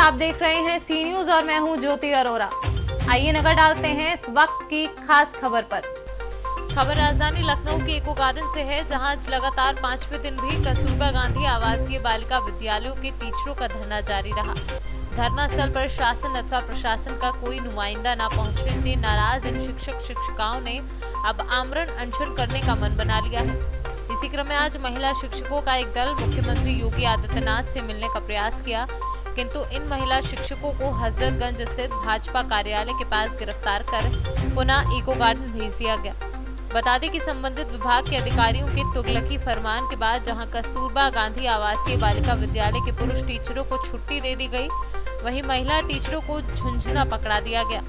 आप देख रहे हैं सी न्यूज और मैं हूं ज्योति अरोरा। आइए नजर डालते हैं इस वक्त की खास खबर पर। खबर राजधानी लखनऊ के इको गार्डन से है, जहां आज लगातार 5वें दिन भी कस्तूरबा गांधी आवासीय बालिका विद्यालयों के टीचरों का धरना जारी रहा। धरना स्थल पर शासन अथवा प्रशासन का कोई नुमाइंदा न पहुंचने से नाराज इन शिक्षक शिक्षिकाओं ने अब आमरण अनशन करने का मन बना लिया है। इसी क्रम में आज महिला शिक्षकों का एक दल मुख्यमंत्री योगी आदित्यनाथ से मिलने का प्रयास किया, किंतु इन महिला शिक्षकों को हजरतगंज स्थित भाजपा कार्यालय के पास गिरफ्तार कर पुनः इको गार्डन भेज दिया गया। बता दें कि संबंधित विभाग के अधिकारियों के तुगलकी फरमान के बाद जहां कस्तूरबा गांधी आवासीय बालिका विद्यालय के पुरुष टीचरों को छुट्टी दे दी गई, वहीं महिला टीचरों को झुंझुना पकड़ा दिया गया।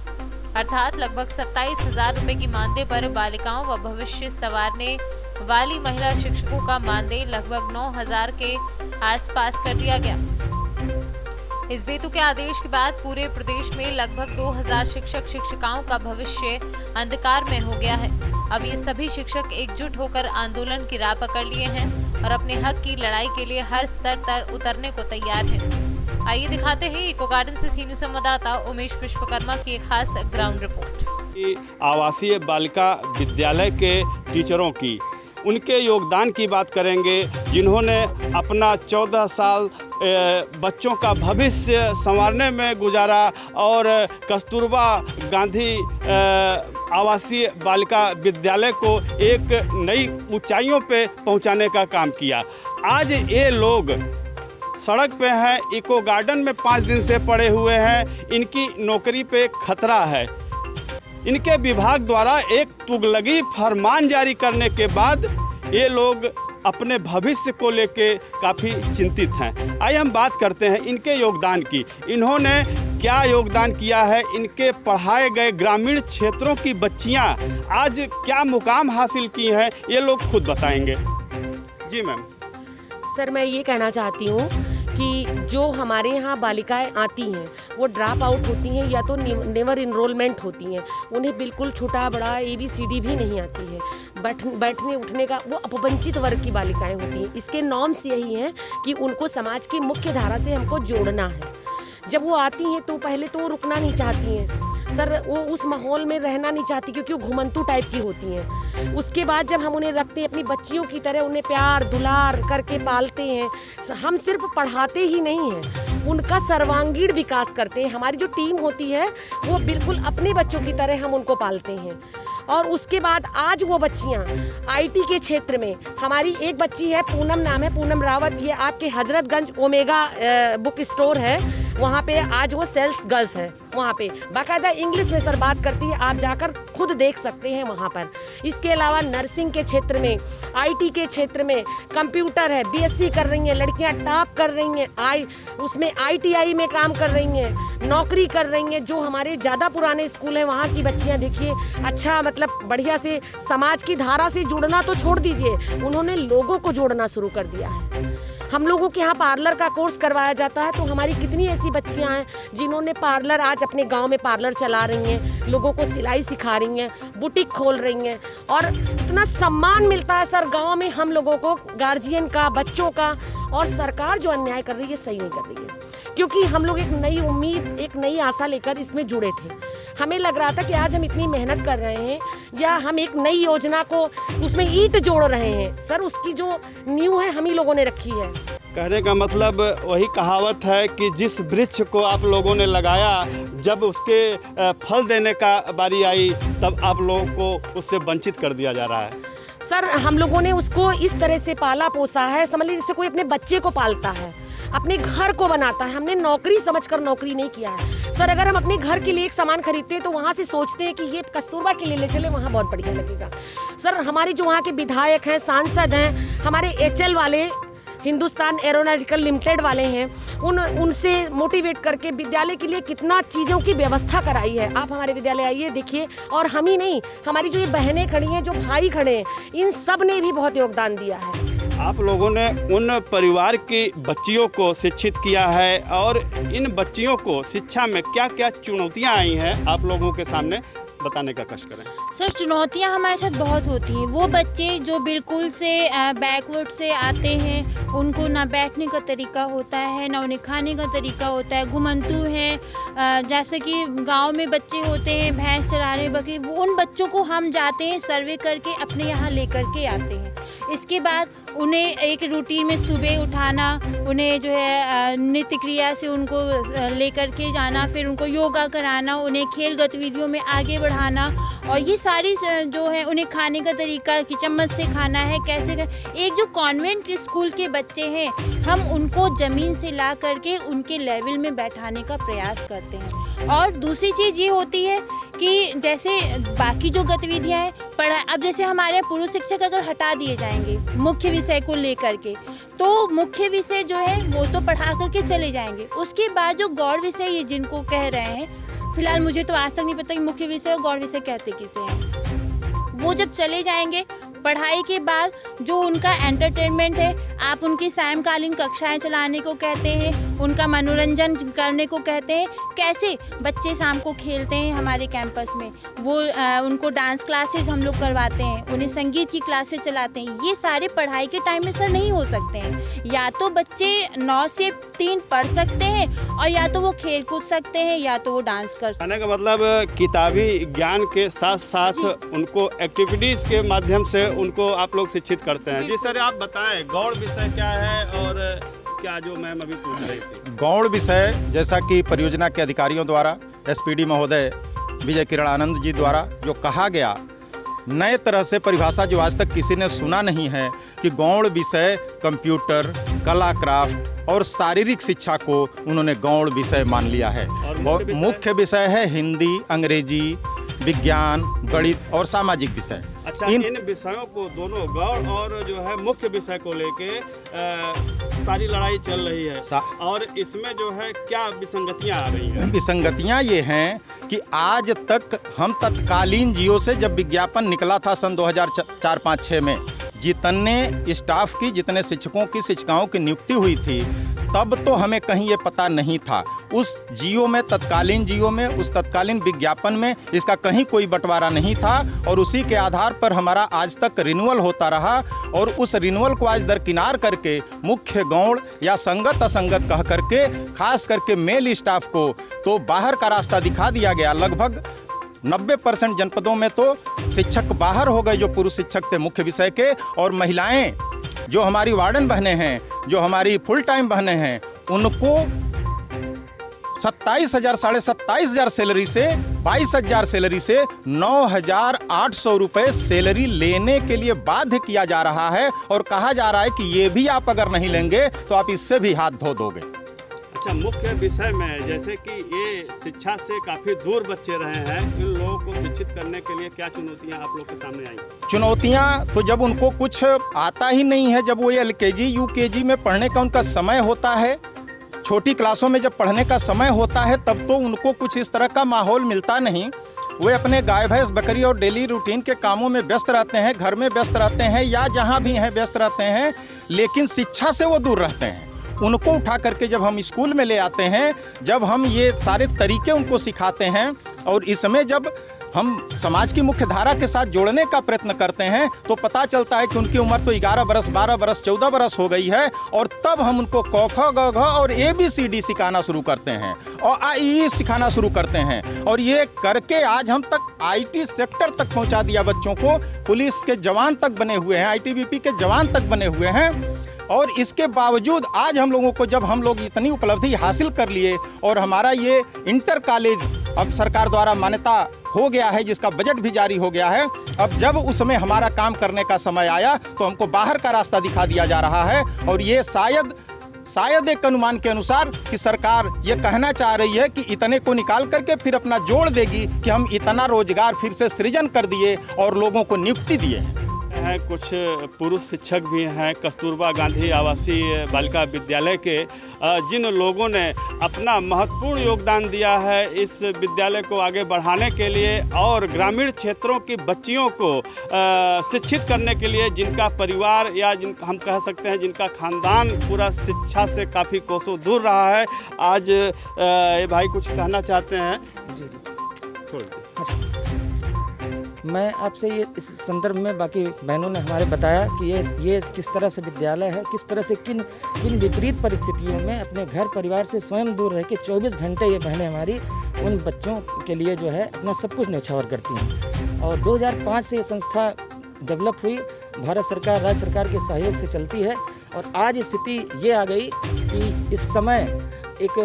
अर्थात लगभग 27,000 रुपए की मानदेय पर बालिकाओं व भविष्य संवारने वाली महिला शिक्षकों का मानदेय लगभग 9,000 के आसपास कर दिया गया। इस बेतुके आदेश के बाद पूरे प्रदेश में लगभग 2,000 शिक्षक शिक्षिकाओं का भविष्य अंधकार में हो गया है। अब ये सभी शिक्षक एकजुट होकर आंदोलन की राह पकड़ लिए हैं और अपने हक की लड़ाई के लिए हर स्तर पर उतरने को तैयार हैं। आइए दिखाते हैं इको गार्डन से सी न्यूज संवाददाता उमेश विश्वकर्मा की एक खास ग्राउंड रिपोर्ट। आवासीय बालिका विद्यालय के टीचरों की उनके योगदान की बात करेंगे, जिन्होंने अपना 14 साल बच्चों का भविष्य संवारने में गुजारा और कस्तूरबा गांधी आवासीय बालिका विद्यालय को एक नई ऊंचाइयों पे पहुंचाने का काम किया। आज ये लोग सड़क पे हैं, इको गार्डन में 5 दिन से पड़े हुए हैं। इनकी नौकरी पे खतरा है। इनके विभाग द्वारा एक तुगलकी फरमान जारी करने के बाद ये लोग अपने भविष्य को लेके काफ़ी चिंतित हैं। आइए हम बात करते हैं इनके योगदान की। इन्होंने क्या योगदान किया है, इनके पढ़ाए गए ग्रामीण क्षेत्रों की बच्चियां आज क्या मुकाम हासिल की हैं, ये लोग खुद बताएंगे। जी मैम। सर, मैं ये कहना चाहती हूँ कि जो हमारे यहाँ बालिकाएं आती हैं वो ड्रॉप आउट होती हैं या तो नेवर इनरोलमेंट होती हैं। उन्हें बिल्कुल छोटा बड़ा ABCD भी नहीं आती है। बैठने उठने का वो अपवंचित वर्ग की बालिकाएं होती हैं। इसके नॉर्म्स यही हैं कि उनको समाज की मुख्य धारा से हमको जोड़ना है। जब वो आती हैं तो पहले तो वो रुकना नहीं चाहती हैं सर, वो उस माहौल में रहना नहीं चाहती क्योंकि वो घुमंतू टाइप की होती हैं। उसके बाद जब हम उन्हें रखते हैं अपनी बच्चियों की तरह, उन्हें प्यार दुलार करके पालते हैं। हम सिर्फ पढ़ाते ही नहीं हैं, उनका सर्वांगीण विकास करते हैं। हमारी जो टीम होती है वो बिल्कुल अपने बच्चों की तरह हम उनको पालते हैं। और उसके बाद आज वो बच्चियाँ IT के क्षेत्र में, हमारी एक बच्ची है पूनम, नाम है पूनम रावत, ये आपके हजरतगंज ओमेगा बुक स्टोर है, वहाँ पे आज वो सेल्स गर्ल्स है। वहाँ पे बाकायदा इंग्लिश में सर बात करती है, आप जाकर खुद देख सकते हैं वहाँ पर। इसके अलावा नर्सिंग के क्षेत्र में, IT के क्षेत्र में, कंप्यूटर है, BSc कर रही हैं लड़कियाँ, टॉप कर रही हैं, उसमें ITI में काम कर रही हैं, नौकरी कर रही हैं। जो हमारे ज़्यादा पुराने स्कूल हैं वहाँ की बच्चियाँ देखिए, अच्छा मतलब बढ़िया से समाज की धारा से जुड़ना तो छोड़ दीजिए, उन्होंने लोगों को जोड़ना शुरू कर दिया है। हम लोगों के यहाँ पार्लर का कोर्स करवाया जाता है, तो हमारी कितनी ऐसी बच्चियाँ हैं जिन्होंने पार्लर आज अपने गांव में पार्लर चला रही हैं, लोगों को सिलाई सिखा रही हैं, बुटीक खोल रही हैं और इतना सम्मान मिलता है सर गांव में हम लोगों को, गार्जियन का, बच्चों का। और सरकार जो अन्याय कर रही है सही नहीं कर रही है, क्योंकि हम लोग एक नई उम्मीद, एक नई आशा लेकर इसमें जुड़े थे। हमें लग रहा था कि आज हम इतनी मेहनत कर रहे हैं या हम एक नई योजना को उसमें ईंट जोड़ रहे हैं। सर, उसकी जो नींव है हम ही लोगों ने रखी है। कहने का मतलब वही कहावत है कि जिस वृक्ष को आप लोगों ने लगाया, जब उसके फल देने का बारी आई तब आप लोगों को उससे वंचित कर दिया जा रहा है। सर, हम लोगों ने उसको इस तरह से पाला पोसा है, समझ लीजिए जैसे कोई अपने बच्चे को पालता है, अपने घर को बनाता है। हमने नौकरी समझकर नौकरी नहीं किया है सर। अगर हम अपने घर के लिए एक सामान खरीदते हैं तो वहाँ से सोचते हैं कि ये कस्तूरबा के लिए ले चले, वहाँ बहुत बढ़िया लगेगा। सर, हमारे जो वहाँ के विधायक हैं, सांसद हैं, हमारे HL वाले, हिंदुस्तान एरोनॉटिकल लिमिटेड वाले हैं, उनसे मोटिवेट करके विद्यालय के लिए कितना चीज़ों की व्यवस्था कराई है। आप हमारे विद्यालय आइए देखिए। और हम ही नहीं, हमारी जो ये बहनें खड़ी हैं, जो भाई खड़े हैं, इन सब ने भी बहुत योगदान दिया है। आप लोगों ने उन परिवार की बच्चियों को शिक्षित किया है और इन बच्चियों को शिक्षा में क्या क्या चुनौतियां आई हैं आप लोगों के सामने बताने का कष्ट करें। सर, चुनौतियां हमारे साथ बहुत होती हैं। वो बच्चे जो बिल्कुल से बैकवर्ड से आते हैं उनको ना बैठने का तरीका होता है, ना उन्हें खाने का तरीका होता है। घुमंतू हैं, जैसे कि गांव में बच्चे होते हैं भैंस चरा रहे, बकरी, वो उन बच्चों को हम जाते हैं सर्वे करके अपने यहाँ लेकर के आते हैं। इसके बाद उन्हें एक रूटीन में सुबह उठाना, उन्हें जो है नित्य क्रिया से उनको लेकर के जाना, फिर उनको योगा कराना, उन्हें खेल गतिविधियों में आगे बढ़ाना, और ये सारी जो है उन्हें खाने का तरीका कि चम्मच से खाना है कैसे एक जो कॉन्वेंट स्कूल के बच्चे हैं हम उनको ज़मीन से ला करके उनके लेवल में बैठाने का प्रयास करते हैं। और दूसरी चीज़ ये होती है कि जैसे बाकी जो गतिविधियाँ हैं पढ़ाई, अब जैसे हमारे पुरुष शिक्षक अगर हटा दिए जाएंगे मुख्य विषय को लेकर के, तो मुख्य विषय जो है वो तो पढ़ा करके चले जाएंगे। उसके बाद जो गौड़ विषय ये जिनको कह रहे हैं, फिलहाल मुझे तो आज तक नहीं पता कि मुख्य विषय और गौड़ विषय कहते किसे हैं। वो जब चले जाएंगे पढ़ाई के बाद जो उनका एंटरटेनमेंट है, आप उनकी सायंकालीन कक्षाएं चलाने को कहते हैं, उनका मनोरंजन करने को कहते हैं। कैसे बच्चे शाम को खेलते हैं हमारे कैंपस में, वो उनको डांस क्लासेस हम लोग करवाते हैं, उन्हें संगीत की क्लासेस चलाते हैं। ये सारे पढ़ाई के टाइम में सर नहीं हो सकते हैं। या तो बच्चे 9 से 3 पढ़ सकते हैं और या तो वो खेल कूद सकते हैं या तो वो डांस कर सकते हैं। कहने का मतलब किताबी ज्ञान के साथ साथ उनको एक्टिविटीज़ के माध्यम से उनको आप लोग शिक्षित करते हैं। जी सर, आप बताएं गौड़ विषय क्या है और क्या जो मैम अभी पूछ रही थी। गौड़ विषय जैसा कि परियोजना के अधिकारियों द्वारा एसपीडी महोदय विजय किरण आनंद जी द्वारा जो कहा गया, नए तरह से परिभाषा जो आज तक किसी ने सुना नहीं है कि गौड़ विषय कंप्यूटर, कला, क्राफ्ट और शारीरिक शिक्षा को उन्होंने गौड़ विषय मान लिया है। और मुख्य विषय है हिंदी, अंग्रेजी, विज्ञान, गणित और सामाजिक विषय। अच्छा, इन विषयों को दोनों गौड़ और जो है मुख्य विषय को लेके सारी लड़ाई चल रही है और इसमें जो है क्या विसंगतियां आ रही हैं? विसंगतियां ये हैं कि आज तक हम तत्कालीन जियो से जब विज्ञापन निकला था सन 2004-5-6 में, जितने स्टाफ की, जितने शिक्षकों की, शिक्षिकाओं की नियुक्ति हुई थी, तब तो हमें कहीं ये पता नहीं था। उस जियो में, तत्कालीन जियो में, उस तत्कालीन विज्ञापन में इसका कहीं कोई बंटवारा नहीं था और उसी के आधार पर हमारा आज तक रिन्यूअल होता रहा। और उस रिन्यूअल को आज दरकिनार करके मुख्य गौड़ या संगत असंगत कह करके खास करके मेल स्टाफ को तो बाहर का रास्ता दिखा दिया गया। लगभग 90% जनपदों में तो शिक्षक बाहर हो गए जो पुरुष शिक्षक थे मुख्य विषय के, और महिलाएं जो हमारी वार्डन बहनें हैं, जो हमारी फुल टाइम बहनें हैं, उनको 27,000 साढ़े 27,000 सैलरी से 22,000 सैलरी से 9,800 रुपये सैलरी लेने के लिए बाध्य किया जा रहा है और कहा जा रहा है कि ये भी आप अगर नहीं लेंगे तो आप इससे भी हाथ धो दोगे। अच्छा, मुख्य विषय में जैसे कि ये शिक्षा से काफ़ी दूर बच्चे रहे हैं, इन लोगों को शिक्षित करने के लिए क्या चुनौतियां आप लोग के सामने आई? चुनौतियां तो जब उनको कुछ आता ही नहीं है, जब वो LKG UKG में पढ़ने का उनका समय होता है, छोटी क्लासों में जब पढ़ने का समय होता है, तब तो उनको कुछ इस तरह का माहौल मिलता नहीं। वे अपने गाय भैंस बकरी और डेली रूटीन के कामों में व्यस्त रहते हैं, घर में व्यस्त रहते हैं या जहाँ भी हैं व्यस्त रहते हैं, लेकिन शिक्षा से वो दूर रहते हैं। उनको उठा करके जब हम स्कूल में ले आते हैं, जब हम ये सारे तरीके उनको सिखाते हैं और इसमें जब हम समाज की मुख्य धारा के साथ जोड़ने का प्रयत्न करते हैं, तो पता चलता है कि उनकी उम्र तो 11 बरस, 12 बरस, 14 बरस हो गई है और तब हम उनको क ख ग घ और ABCD सिखाना शुरू करते हैं और AE सिखाना शुरू करते हैं। और ये करके आज हम तक IT सेक्टर तक पहुंचा दिया बच्चों को। पुलिस के जवान तक बने हुए हैं, ITBP के जवान तक बने हुए हैं। और इसके बावजूद आज हम लोगों को, जब हम लोग इतनी उपलब्धि हासिल कर लिए और हमारा ये इंटर कॉलेज अब सरकार द्वारा मान्यता हो गया है, जिसका बजट भी जारी हो गया है, अब जब उसमें हमारा काम करने का समय आया तो हमको बाहर का रास्ता दिखा दिया जा रहा है। और ये शायद एक अनुमान के अनुसार कि सरकार ये कहना चाह रही है कि इतने को निकाल करके फिर अपना जोड़ देगी कि हम इतना रोजगार फिर से सृजन कर दिए और लोगों को नियुक्ति दिए हैं। कुछ पुरुष शिक्षक भी हैं कस्तूरबा गांधी आवासीय बालिका विद्यालय के, जिन लोगों ने अपना महत्वपूर्ण योगदान दिया है इस विद्यालय को आगे बढ़ाने के लिए और ग्रामीण क्षेत्रों की बच्चियों को शिक्षित करने के लिए, जिनका परिवार या हम कह सकते हैं जिनका खानदान पूरा शिक्षा से काफ़ी कोसों दूर रहा है। आज ये भाई कुछ कहना चाहते हैं? जी। मैं आपसे ये इस संदर्भ में बाकी बहनों ने हमारे बताया कि ये किस तरह से विद्यालय है, किस तरह से किन विपरीत परिस्थितियों में अपने घर परिवार से स्वयं दूर रह के 24 घंटे ये बहनें हमारी उन बच्चों के लिए जो है अपना सब कुछ न्यौछावर करती हैं। और 2005 से ये संस्था डेवलप हुई, भारत सरकार राज्य सरकार के सहयोग से चलती है। और आज स्थिति ये आ गई कि इस समय एक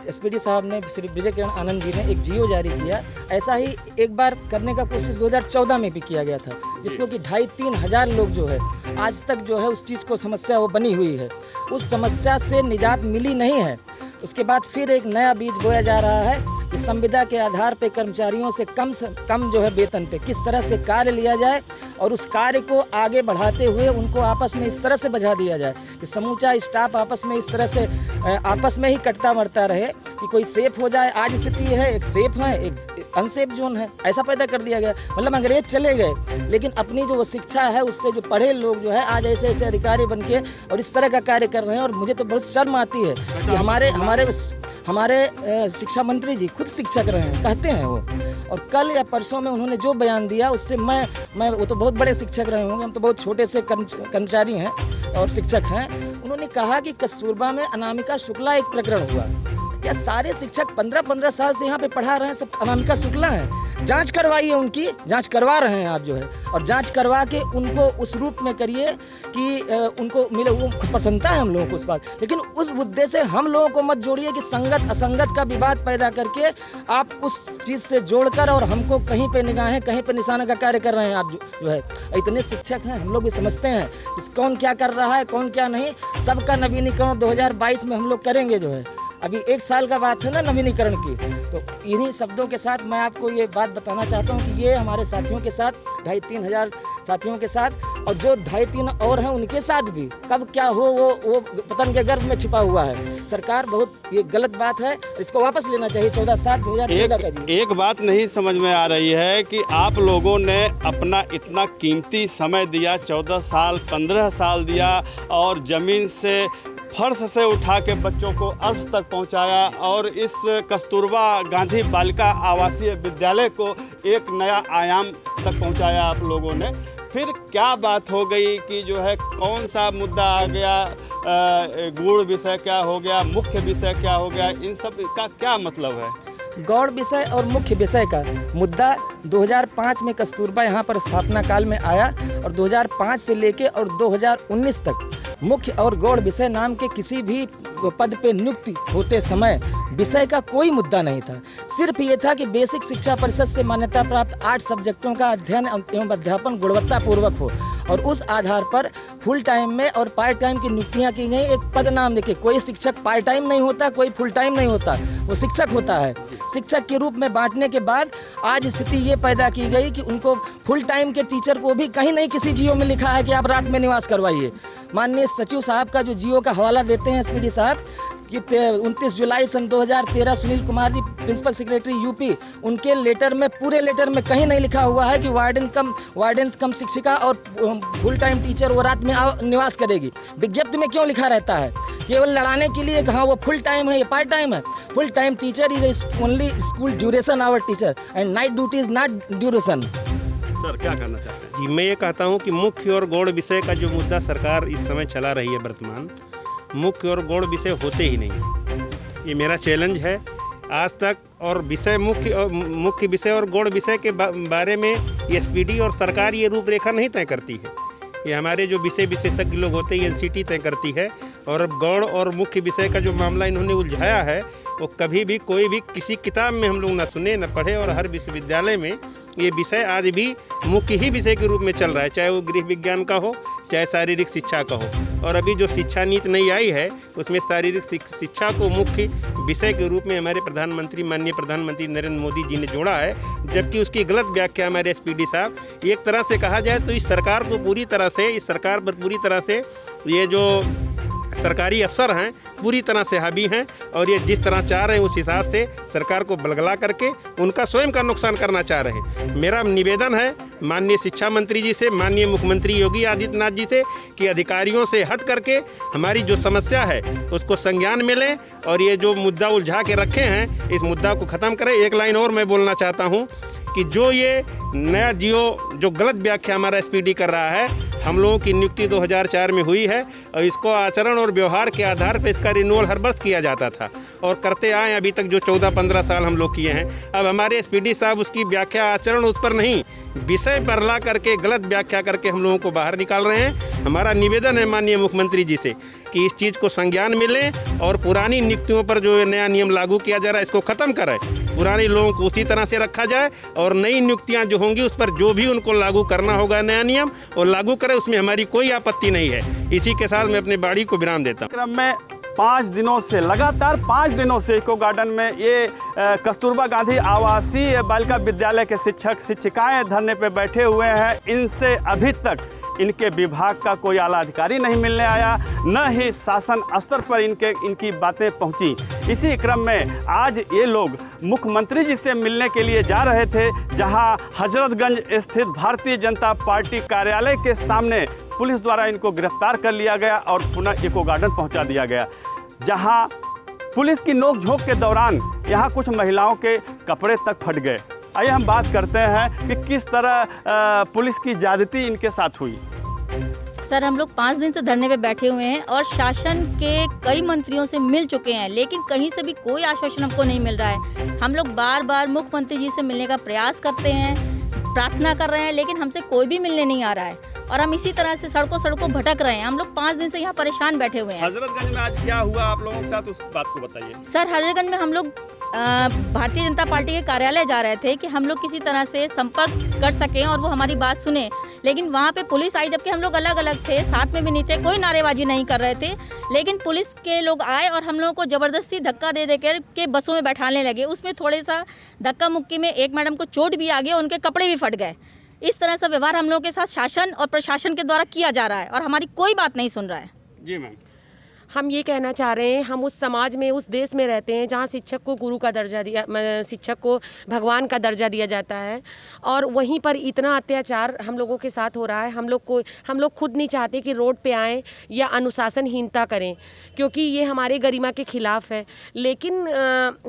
एसपीडी साहब ने, श्री विजय किरण आनंद जी ने एक जियो जारी किया। ऐसा ही एक बार करने का कोशिश 2014 में भी किया गया था, जिसको कि 2,500-3 हज़ार लोग जो है आज तक जो है उस चीज़ को समस्या वो बनी हुई है, उस समस्या से निजात मिली नहीं है। उसके बाद फिर एक नया बीज बोया जा रहा है कि संविदा के आधार पे कर्मचारियों से कम जो है वेतन पे किस तरह से कार्य लिया जाए और उस कार्य को आगे बढ़ाते हुए उनको आपस में इस तरह से बजा दिया जाए कि समूचा स्टाफ आपस में इस तरह से आपस में ही कटता मरता रहे कि कोई सेफ हो जाए। आज स्थिति है एक सेफ है एक अनसेफ जोन है, ऐसा पैदा कर दिया गया। मतलब अंग्रेज चले गए लेकिन अपनी जो शिक्षा है उससे जो पढ़े लोग जो है आज ऐसे ऐसे अधिकारी बन के और इस तरह का कार्य कर रहे हैं। और मुझे तो बहुत शर्म आती है कि हमारे शिक्षा मंत्री जी खुद शिक्षक रहे हैं, कहते हैं वो, और कल या परसों में उन्होंने जो बयान दिया उससे मैं वो तो बहुत बड़े शिक्षक रहे होंगे, हम तो बहुत छोटे से कर्मचारी हैं और शिक्षक हैं। उन्होंने कहा कि कस्तूरबा में अनामिका शुक्ला एक प्रकरण हुआ। क्या सारे शिक्षक 15-15 साल से यहाँ पे पढ़ा रहे हैं सब अनामिका शुक्ला हैं? जांच करवाइए, उनकी जांच करवा रहे हैं आप जो है, और जांच करवा के उनको उस रूप में करिए कि उनको मिले। वो प्रसन्नता है हम लोगों को उस बात, लेकिन उस मुद्दे से हम लोगों को मत जोड़िए कि संगत असंगत का विवाद पैदा करके आप उस चीज़ से जोड़कर और हमको कहीं पे निगाहें कहीं पे निशाना का कार्य कर रहे हैं आप जो है। इतने शिक्षक हैं, हम लोग भी समझते हैं कौन क्या कर रहा है कौन क्या नहीं। सबका नवीनीकरण 2022 में हम लोग करेंगे जो है। अभी 1 साल का बात है ना नवीनीकरण की। तो इन्हीं शब्दों के साथ मैं आपको ये बात बताना चाहता हूँ कि ये हमारे साथियों के साथ 2,500-3 हज़ार साथियों के साथ और जो 2,500-3 और हैं उनके साथ भी कब क्या हो वो पतन के गर्भ में छिपा हुआ है। सरकार बहुत ये गलत बात है, इसको वापस लेना चाहिए 14/7/2014 का जी। एक बात नहीं समझ में आ रही है कि आप लोगों ने अपना इतना कीमती समय दिया, 14 साल 15 साल दिया और ज़मीन से फर्श से उठा के बच्चों को अर्श तक पहुंचाया और इस कस्तूरबा गांधी बालिका आवासीय विद्यालय को एक नया आयाम तक पहुंचाया आप लोगों ने। फिर क्या बात हो गई कि जो है कौन सा मुद्दा आ गया, गूढ़ विषय क्या हो गया, मुख्य विषय क्या हो गया, इन सब का क्या मतलब है? गौड़ विषय और मुख्य विषय का मुद्दा 2005 में कस्तूरबा यहाँ पर स्थापना काल में आया और 2005 से लेके और 2019 तक मुख्य और गौड़ विषय नाम के किसी भी पद पे नियुक्ति होते समय विषय का कोई मुद्दा नहीं था। सिर्फ ये था कि बेसिक शिक्षा परिषद से मान्यता प्राप्त 8 सब्जेक्टों का अध्ययन एवं अध्यापन गुणवत्तापूर्वक हो और उस आधार पर फुल टाइम में और पार्ट टाइम की नियुक्तियाँ की गई। एक पद नाम देखिए, कोई शिक्षक पार्ट टाइम नहीं होता, कोई फुल टाइम नहीं होता, वो शिक्षक होता है। शिक्षक के रूप में बांटने के बाद आज स्थिति ये पैदा की गई कि उनको फुल टाइम के टीचर को भी कहीं नहीं किसी जियो में लिखा है कि आप रात में निवास करवाइए। माननीय सचिव साहब का जो जियो का हवाला देते हैं एसपीडी साहब कि 29 जुलाई सन 2013 Sunil Kumar ji principal secretary UP, उनके लेटर में पूरे लेटर में कहीं नहीं लिखा हुआ है कि वार्डन कम शिक्षिका और फुल टाइम टीचर वो रात में निवास करेगी। विज्ञप्ति में क्यों लिखा रहता है? केवल लड़ाने के लिए हाँ वो फुल टाइम है, ये पार्ट टाइम है। Full time teacher is only school duration hour teacher and night duty is not duration. Sir क्या करना चाहते हैं? जी, मैं ये कहता हूँ कि मुख्य और गौड़ विषय का जो मुद्दा सरकार इस समय चला रही है वर्तमान, मुख्य और गौड़ विषय होते ही नहीं। ये मेरा चैलेंज है आज तक। और विषय मुख्य विषय और गौड़ विषय के बारे में एसपीडी और सरकार ये रूपरेखा नहीं तय करती है। ये हमारे जो विषय विशेषज्ञ लोग होते हैं एनसीटी तय करती है। और अब गौड़ और मुख्य विषय का जो मामला इन्होंने उलझाया है वो कभी भी कोई भी किसी किताब में हम लोग ना सुने न पढ़े। और हर विश्वविद्यालय में ये विषय आज भी मुख्य ही विषय के रूप में चल रहा है, चाहे वो गृह विज्ञान का हो चाहे शारीरिक शिक्षा का हो। और अभी जो शिक्षा नीति नई आई है उसमें शारीरिक शिक्षा को मुख्य विषय के रूप में हमारे प्रधानमंत्री माननीय प्रधानमंत्री नरेंद्र मोदी जी ने जोड़ा है, जबकि उसकी गलत व्याख्या हमारे एसपीडी साहब। एक तरह से कहा जाए तो इस सरकार पर पूरी तरह से ये जो सरकारी अफसर हैं पूरी तरह से हावी हैं और ये जिस तरह चाह रहे हैं उस हिसाब से सरकार को बलगला करके उनका स्वयं का नुकसान करना चाह रहे हैं। मेरा निवेदन है माननीय शिक्षा मंत्री जी से, माननीय मुख्यमंत्री योगी आदित्यनाथ जी से कि अधिकारियों से हट करके हमारी जो समस्या है उसको संज्ञान में लें और ये जो मुद्दा उलझा के रखे हैं इस मुद्दा को ख़त्म करें। एक लाइन और मैं बोलना चाहता हूँ कि जो ये नया जो गलत व्याख्या हमारा SPD कर रहा है, हम लोगों की नियुक्ति 2004 में हुई है और इसको आचरण और व्यवहार के आधार पर इसका रिन्यूअल हर वर्ष किया जाता था और करते आए अभी तक जो 14-15 साल हम लोग किए हैं। अब हमारे SPD साहब उसकी व्याख्या आचरण उस पर नहीं, विषय पर ला करके गलत व्याख्या करके हम लोगों को बाहर निकाल रहे हैं। हमारा निवेदन है माननीय मुख्यमंत्री जी से कि इस चीज़ को संज्ञान मिले और पुरानी नियुक्तियों पर जो नया नियम लागू किया जा रहा है इसको ख़त्म करें, पुराने लोगों को उसी तरह से रखा जाए और नई नियुक्तियां जो होंगी उस पर जो भी उनको लागू करना होगा नया नियम और लागू करें, उसमें हमारी कोई आपत्ति नहीं है। इसी के साथ मैं अपनी वाणी को विराम देता हूँ। क्रम में 5 दिनों से लगातार 5 दिनों से इको गार्डन में ये कस्तूरबा गांधी आवासीय बालिका विद्यालय के शिक्षक शिक्षिकाएं धरने पे बैठे हुए हैं। इनसे अभी तक इनके विभाग का कोई आला अधिकारी नहीं मिलने आया, न ही शासन स्तर पर इनकी बातें पहुंची। इसी क्रम में आज ये लोग मुख्यमंत्री जी से मिलने के लिए जा रहे थे, जहां हजरतगंज स्थित भारतीय जनता पार्टी कार्यालय के सामने पुलिस द्वारा इनको गिरफ्तार कर लिया गया और पुनः इको गार्डन पहुंचा दिया गया, जहां पुलिस की नोकझोंक के दौरान यहां कुछ महिलाओं के कपड़े तक फट गए। आइए हम बात करते हैं कि किस तरह पुलिस की ज्यादती इनके साथ हुई। सर, हम लोग 5 दिन से धरने पे बैठे हुए हैं और शासन के कई मंत्रियों से मिल चुके हैं, लेकिन कहीं से भी कोई आश्वासन हमको नहीं मिल रहा है। हम लोग बार बार मुख्यमंत्री जी से मिलने का प्रयास करते हैं, प्रार्थना कर रहे हैं, लेकिन हमसे कोई भी मिलने नहीं आ रहा है और हम इसी तरह से सड़कों भटक रहे हैं। हम लोग 5 दिन से यहाँ परेशान बैठे हुए हैं। हजरतगंज में आज क्या हुआ आप लोगों के साथ, उस बात को बताइए। सर, हजरतगंज में हम लोग भारतीय जनता पार्टी के कार्यालय जा रहे थे कि हम लोग किसी तरह से संपर्क कर सकें और वो हमारी बात सुने, लेकिन वहाँ पे पुलिस आई, जबकि हम लोग अलग अलग थे, साथ में भी नहीं थे, कोई नारेबाजी नहीं कर रहे थे, लेकिन पुलिस के लोग आए और हम लोगों को ज़बरदस्ती धक्का दे कर के बसों में बैठाने लगे। उसमें थोड़े सा धक्का मुक्की में एक मैडम को चोट भी आ गई, उनके कपड़े भी फट गए। इस तरह से व्यवहार हम लोगों के साथ शासन और प्रशासन के द्वारा किया जा रहा है और हमारी कोई बात नहीं सुन रहा है। जी मैम, हम ये कहना चाह रहे हैं, हम उस समाज में, उस देश में रहते हैं जहाँ शिक्षक को गुरु का दर्जा दिया, शिक्षक को भगवान का दर्जा दिया जाता है, और वहीं पर इतना अत्याचार हम लोगों के साथ हो रहा है। हम लोग खुद नहीं चाहते कि रोड पे आएँ या अनुशासनहीनता करें, क्योंकि ये हमारे गरिमा के खिलाफ है। लेकिन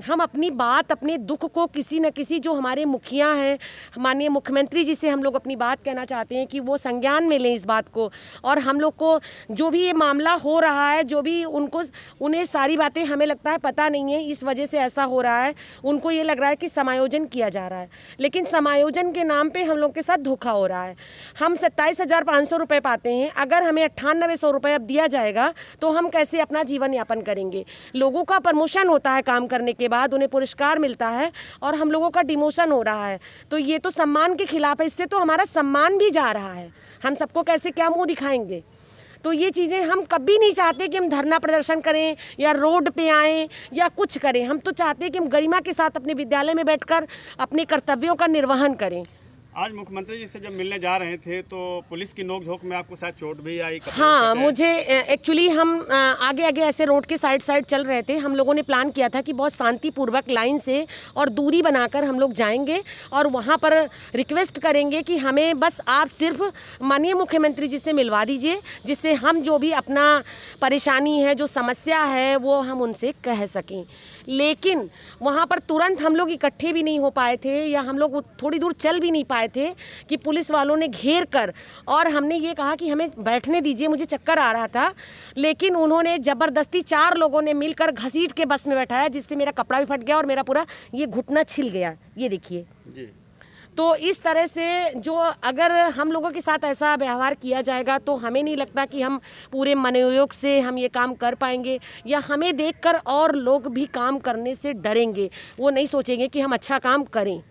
हम अपनी बात, अपने दुख को किसी न किसी, जो हमारे मुखिया हैं, माननीय मुख्यमंत्री जी से हम लोग अपनी बात कहना चाहते हैं कि वो संज्ञान में लें इस बात को, और हम लोग को जो भी ये मामला हो रहा है, जो भी उन्हें सारी बातें हमें लगता है पता नहीं है, इस वजह से ऐसा हो रहा है। उनको ये लग रहा है कि समायोजन किया जा रहा है, लेकिन समायोजन के नाम पे हम लोग के साथ धोखा हो रहा है। हम 27,500 रुपये पाते हैं, अगर हमें 9800 रुपये अब दिया जाएगा तो हम कैसे अपना जीवन यापन करेंगे। लोगों का प्रमोशन होता है काम करने के बाद, उन्हें पुरस्कार मिलता है, और हम लोगों का डिमोशन हो रहा है, तो ये तो सम्मान के खिलाफ है। इससे तो हमारा सम्मान भी जा रहा है, हम सबको कैसे क्या मुँह दिखाएंगे। तो ये चीज़ें हम कभी नहीं चाहते कि हम धरना प्रदर्शन करें या रोड पे आएं या कुछ करें। हम तो चाहते हैं कि हम गरिमा के साथ अपने विद्यालय में बैठकर अपने कर्तव्यों का निर्वहन करें। आज मुख्यमंत्री जी से जब मिलने जा रहे थे तो पुलिस की नोकझोंक में आपको शायद चोट भी आई? हाँ, मुझे एक्चुअली हम आगे ऐसे रोड के साइड चल रहे थे। हम लोगों ने प्लान किया था कि बहुत शांतिपूर्वक लाइन से और दूरी बनाकर हम लोग जाएंगे और वहाँ पर रिक्वेस्ट करेंगे कि हमें बस आप सिर्फ माननीय मुख्यमंत्री जी से मिलवा दीजिए, जिससे हम जो भी अपना परेशानी है, जो समस्या है, वो हम उनसे कह सकें। लेकिन वहाँ पर तुरंत हम लोग इकट्ठे भी नहीं हो पाए थे, या हम लोग थोड़ी दूर चल भी नहीं पाए थे कि पुलिस वालों ने घेर कर, और हमने ये कहा कि हमें बैठने दीजिए, मुझे चक्कर आ रहा था, लेकिन उन्होंने ज़बरदस्ती 4 लोगों ने मिलकर घसीट के बस में बैठाया, जिससे मेरा कपड़ा भी फट गया और मेरा पूरा ये घुटना छिल गया। ये देखिए। तो इस तरह से जो अगर हम लोगों के साथ ऐसा व्यवहार किया जाएगा तो हमें नहीं लगता कि हम पूरे मनोयोग से हम ये काम कर पाएंगे, या हमें देखकर और लोग भी काम करने से डरेंगे, वो नहीं सोचेंगे कि हम अच्छा काम करें।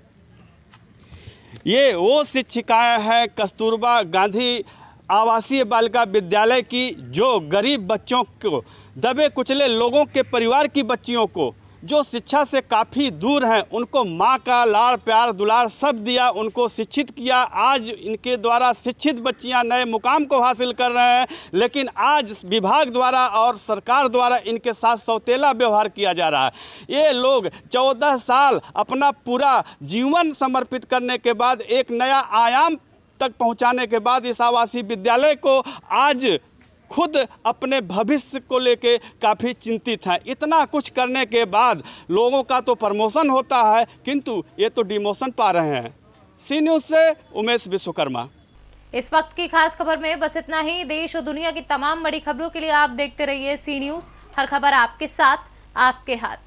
ये वो शिक्षिकाएं हैं कस्तूरबा गांधी आवासीय बालिका विद्यालय की, जो गरीब बच्चों को, दबे कुचले लोगों के परिवार की बच्चियों को, जो शिक्षा से काफ़ी दूर हैं, उनको माँ का लाड़ प्यार दुलार सब दिया, उनको शिक्षित किया। आज इनके द्वारा शिक्षित बच्चियां नए मुकाम को हासिल कर रहे हैं, लेकिन आज विभाग द्वारा और सरकार द्वारा इनके साथ सौतेला व्यवहार किया जा रहा है। ये लोग 14 साल अपना पूरा जीवन समर्पित करने के बाद, एक नया आयाम तक पहुंचाने के बाद, इस आवासीय विद्यालय को आज खुद अपने भविष्य को लेके काफ़ी चिंतित हैं। इतना कुछ करने के बाद लोगों का तो प्रमोशन होता है, किंतु ये तो डिमोशन पा रहे हैं। सी न्यूज़ से उमेश विश्वकर्मा। इस वक्त की खास खबर में बस इतना ही। देश और दुनिया की तमाम बड़ी खबरों के लिए आप देखते रहिए सी न्यूज़। हर खबर आपके साथ, आपके हाथ।